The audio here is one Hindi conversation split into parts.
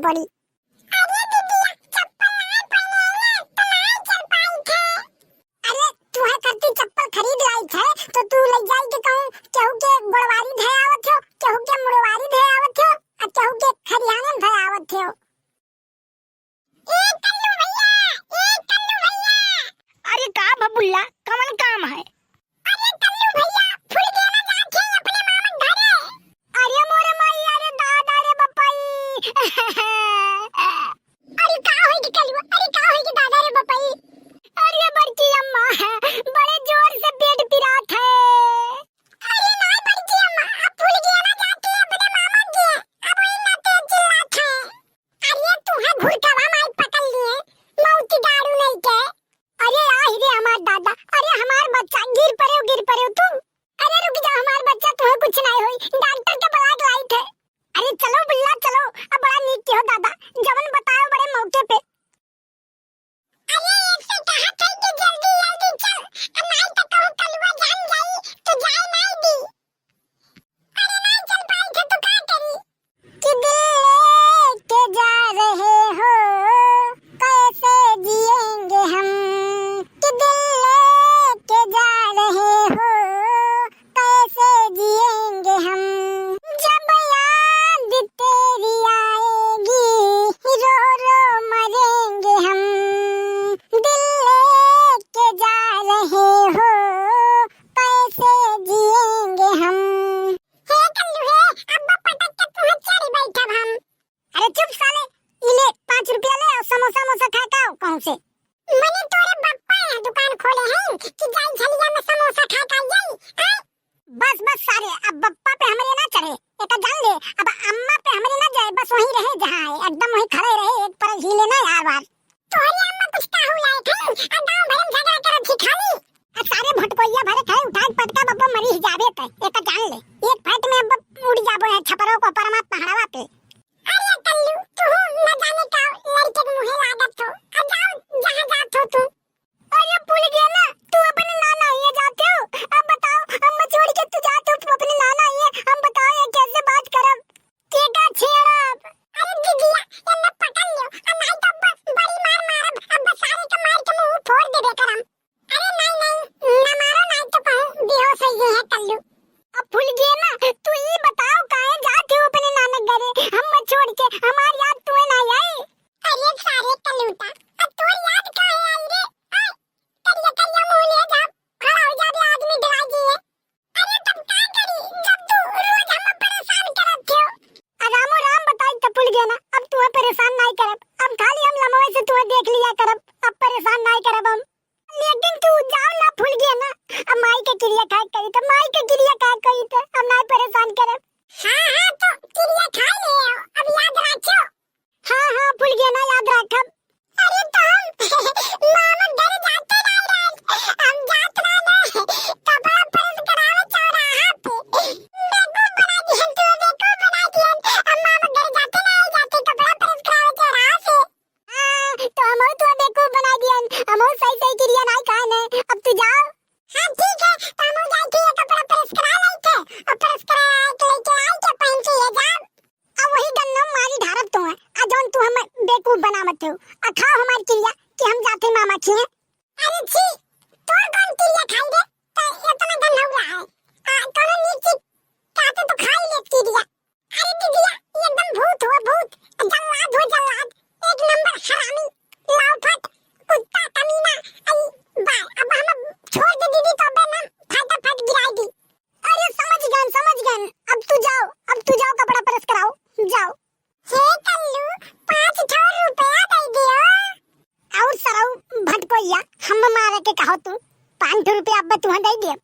पड़ी। अरे दीदी चप्पल नहीं पहने तो नहीं चल पाई थे। अरे तू है करती चप्पल खरीद लाई थे तो तू ले जाई के कहूं केहू के गोड़वारी धे आवत हो, केहू के मुड़वारी धे आवत हो, और केहू के खरियाने धे आवत हो। ए कल्लू भैया। अरे का बबुल्ला कमन काम है? अरे कल्लू भैया फूल गेना जाके अपने मामा घरे। अरे मोरे माई, अरे दादा रे बपाई। अरे का होई के कल्लू, अरे का होई के दादा रे बपाई। अरे बड़की अम्मा बड़े जोर से पेट पिरात है। अरे नहीं बड़की अम्मा, अब फूल गेना जाके अपने मामा के अब वही ना तेज चिल्लात है। अरे तू है घुड़कवा माई पकड़ लिए मौती दारू नहीं के। अरे आहि रे हमार दादा, अरे हमार बच्चा गिर पड़े तू। अरे रुक जा हमार बच्चा, तुम्हें कुछ नहीं हुई, डॉक्टर के बुला के लाई थे। अरे चलो बुल्ला चलो, अब बड़ा नीक के हो दादा, जवन बताओ बड़े मौके पे। अरे एक से कहा था कि जल्दी जल्दी चल, अब नहीं तो कहूं कलुआ जान जाई तो जाए नहीं दी। अरे नहीं चल पाई थे तो क्या करी। कि दिल के जा रहे हो कैसे जिएंगे हम, कि दिल के जा रहे हो कैसे जिएंगे हम, जब याद तेरी आएगी रो रो मरेंगे हम, दिल के जा रहे हो कैसे जिएंगे हम। हे कल्लू हे, अब्बा पटक के तुम्हें चढ़ी बैठब हम। अरे चुप साले, इले 5 रुपया ले और समोसा मोसा खा का कहूं से। मने तोरे बप्पा है दुकान खोले हैं कि जाई झलिया में समोसा खा खा जाई हैं। बस बस सारे, अब बप्पा पे हमरे ना चढ़े, एक जान ले, अब अम्मा पे हमरे ना जाए, बस वहीं रहे जहां है, एकदम वहीं खड़े रहे, एक पर हिले ना यार बार। तोरी अम्मा कुछ काहू लाई थे आ गांव भर में झगड़ा करत थी खाली। सारे भटकोइया भरे थे, उठा के पटका बप्पा मरी ही जावे ते, एक जान ले, एक फाइट में अब उड़ जाबो है छपरो को परमात्मा पहाड़वा पे। अरे कल्लू तू न जाने का लड़के के मुंह लागत हो, आ जाओ जहां जात हो तू। अरे भूल गया ना, तू अपने नाना ये जाते हो, अब बताओ अम्मा छोड़ के तू जाते हो, तू अपने नाना ये, हम बताओ ये कैसे बात करब, केका छेड़ब। अरे दीदिया इन्ने पकड़ लियो, आ नहीं तो बड़ी मार मारब, अब सारे के मार के मुंह फोड़ देबे करम। अरे नहीं ना मारो नहीं तो कहूं बेहोश हो गए है कल्लू। अब भूल गए ना, तू ये बताओ काहे जाते हो अपने नानक घरे, हम छोड़ के, हमार याद तुम्हें ना आई। अरे सारे कलूटा अब तोर याद काहे आई रे। करिया करिया मुंह ले जा, खड़ा हो जा बे आदमी डरा दिए। अरे तब क्या करी जब तू रोज हम परेशान करत थे। रामो राम बताई तो भूल गया ना, अब तुम्हें परेशान नहीं करब, अब खाली हम लमवे से तुम्हें देख लिया करब, अब परेशान नहीं करब हम। लेकिन तू जाओ ना, भूल गया ना, अब माई के क्रिया काय करी तो, माई के क्रिया काय करी तो, अब नहीं परेशान करब। हां तो क्रिया खा ले अब याद रखियो। हां भूल गया ना, याद रखब। अरे तो हम मामा घर जाते नहीं रहे, हम जात रहे कपड़ा प्रेस करावे चौराहा पे। देखो बना दिया तू, देखो बना दिया, हम मामा घर जाते नहीं जाते कपड़ा प्रेस करावे चौराहा से। तो हम तो देखो बना दिया, हम सही सही क्रिया नहीं काहे ने, अब तू जाओ। हां ठीक है, तो हम जाके ये कपड़ा प्रेस करा लेते और प्रेस करा के लेके आई के पहन के ये जा। अब वही गन्ना मारी ढारत तो है, आ जौन तू हम बेवकूफ बनावत हो, आ खाओ हमारी क्रिया कि हम जाते मामा खिए। अरे छी तोर कौन क्रिया खाई रे, तो इतना गन्ना हो रहा है कोनो नीची काते तो खा ही ले क्रिया। अरे दीदिया ये एकदम भूत हो भूत, जल्लाद हो जल्लाद, एक नंबर हरामी लाउफट कुत्ता कमीना। आई बा अब हम छोड़ दे दीदी तो बे ना फटाफट गिराई दी। अरे समझ गए, अब तू जाओ कपड़ा प्रेस कराओ, जाओ। हे कल्लू 5 रुपया दे दियो। और सराऊ भटकोइया हम मारे के कहो तू 5 रुपया अब तू दे दियो।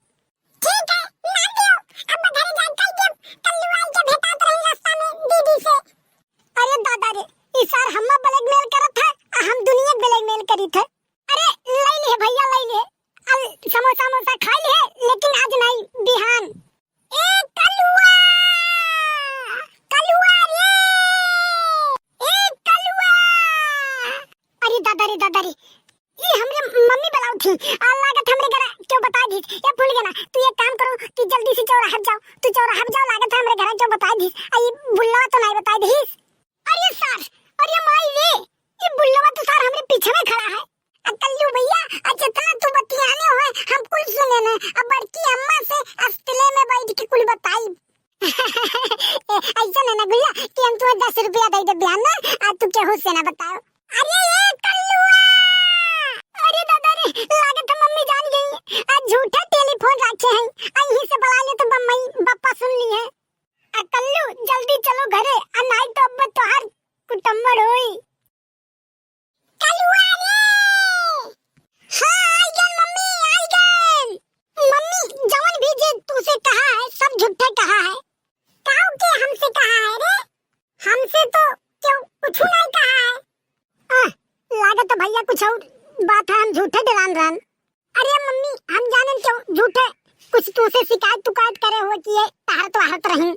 ठीक है ना दियो, अब घर जाकर के कल्लू आई के भेटात रही रास्ता में दीदी से। अरे दादा रे, इस साल हम ब्लैकमेल करत है, हम दुनिया ब्लैकमेल करी थे। अरे ले ले भैया ले ले, अब समोसा मोसा खा ले, लेकिन आज नहीं, बिहान। ए कलुआ कलुआ रे, ए कलुआ। अरे दादा रे, ये हमरे मम्मी बुलाऊ थी, अल्लाह का हमरे घर क्यों बता दी, ये भूल गया ना। तू एक काम करो कि जल्दी से चौराहा जाओ, तू चौराहा जाओ, लागत हमरे घर क्यों बता दी, आई बुल्ला तो नहीं बता दी। अरे अरे माई रे, ये बुल्लवा तो सार हमरे पीछे में खड़ा है। कल्लू भैया अच्छा तना तू बतियाने हो हम कुल सुने न अब बड़की अम्मा से अस्तिले में बैठ के कुल बताई ऐसा ना गुल्ला कि हम तुम्हें 10 रुपया दे दे बयान ना आज तू केहू से ना बताओ। अरे ये कल्लुआ, अरे दादा रे, लागत है मम्मी जान गई। आज झूठा टेलीफोन रखे हैं, यहीं से बुला ले तो मम्मी बापा सुन ली है। कल्लू जल्दी चलो घरे, नहीं तो अब तोहार कुटम्बर होई। कल्लुआ रे हाँ आई गन मम्मी, आई गन। मम्मी जवन भी जे तुसे कहा है सब झूठा कहा है। काऊ के हमसे कहा है रे? हमसे तो क्यों कुछ नहीं कहा है। लागत है भैया कुछ और बात है, हम झूठे डरान रन। अरे मम्मी हम जाने क्यों झूठे कुछ तुसे शिकायत तुकायत करे हो कि ये तार तो आहत रही।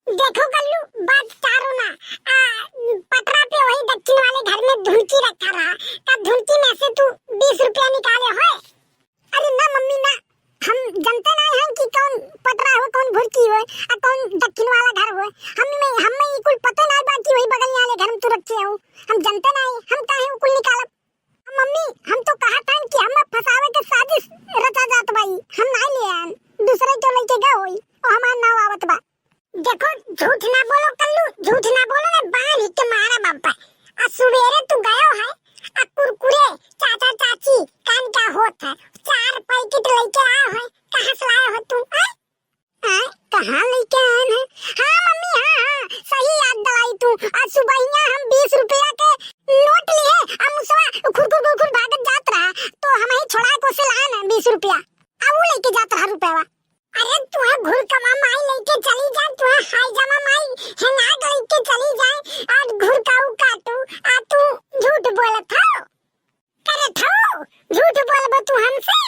देखो कल्लू बात चारो ना पटरा पे वही दक्षिण वाले घर में धुनकी रखा रहा का धुनकी में से तू 20 रुपया निकाले हो। अरे ना मम्मी ना, हम जानते नहीं हैं कि कौन पटरा हो कौन भुरकी हो और कौन दक्षिण वाला घर हो। हमें कुल पता नहीं बाकी वही बगल वाले घर में तू रखे हो, हम जानते नहीं हम काहे कुल निकालब। मम्मी हम तो कहा था कि हम फसावे के साजिश रचा जात बाई, हम नहीं ले आन दूसरे तो लेके गए होई और हमार नाव आवत बा। देखो झूठ ना बोलो कल्लू, झूठ ना बोलो रे बाहर ही के मारा बापा। आ सुबेरे तू गयो है आ कुरकुरे चाचा चाची कान का होत है 4 पैकेट लेके आयो है, कहां से लाया हो तू? कहाँ लेके आए हैं? हाँ मम्मी हाँ सही याद दिलाई तू। आज सुबह ही हम 20 रुपया के नोट लिए और मुसवा खुर भागत जात रहा तो हम ही छोड़ा को से लाए ना 20 रुपया अब वो लेके जात रहा रुपया। अरे तू घुर कमा माई लेके चली जा, तू हाई जमा माई हेंगा लेके चली जाए आज घुर काऊ काटू आ तू झूठ बोलत हो करे थो झूठ बोलबो तू हमसे।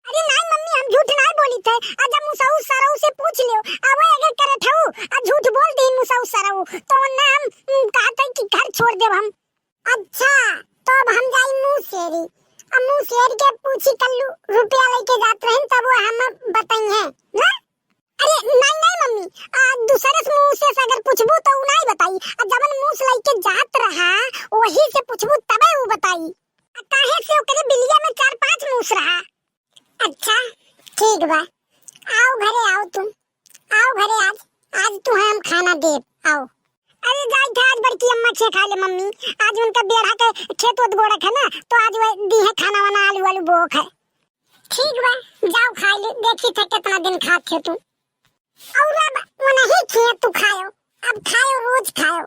अरे नहीं मम्मी हम झूठ नहीं बोली थे। आज हम मुसाऊ सराऊ से पूछ लियो अब अगर करे थऊ आज झूठ बोल दे मुसाऊ सराऊ तो ना हम कहते कि घर छोड़ देब हम। अच्छा तो अब हम जाई मुसेरी, अब मुसेरी के पूछी कल्लू रुपया लेके जात रहे तब वो हम बताइए ना। अरे नहीं मम्मी दूसरे से मुंह से अगर पूछबू तो उ नहीं बताई, जबन मुंह से लेके जात रहा वही से पूछबू तबे वो बताई। काहे से ओकरे बिलिया में 4-5 मुंह रहा। अच्छा ठीक बा, आओ घरे आओ तुम, आओ घरे आज तू हम खाना दे आओ। अरे जाई था आज बड़की अम्मा से खा ले मम्मी, आज उनका बेड़ा के खेत वत गोड़क है ना तो आज वो दी है खाना वाना आलू वालू बोक है। ठीक बा जाओ खा ले, देखी था कितना दिन खाते तू और अब वो नहीं किए तू खाओ, अब खाओ रोज खाओ।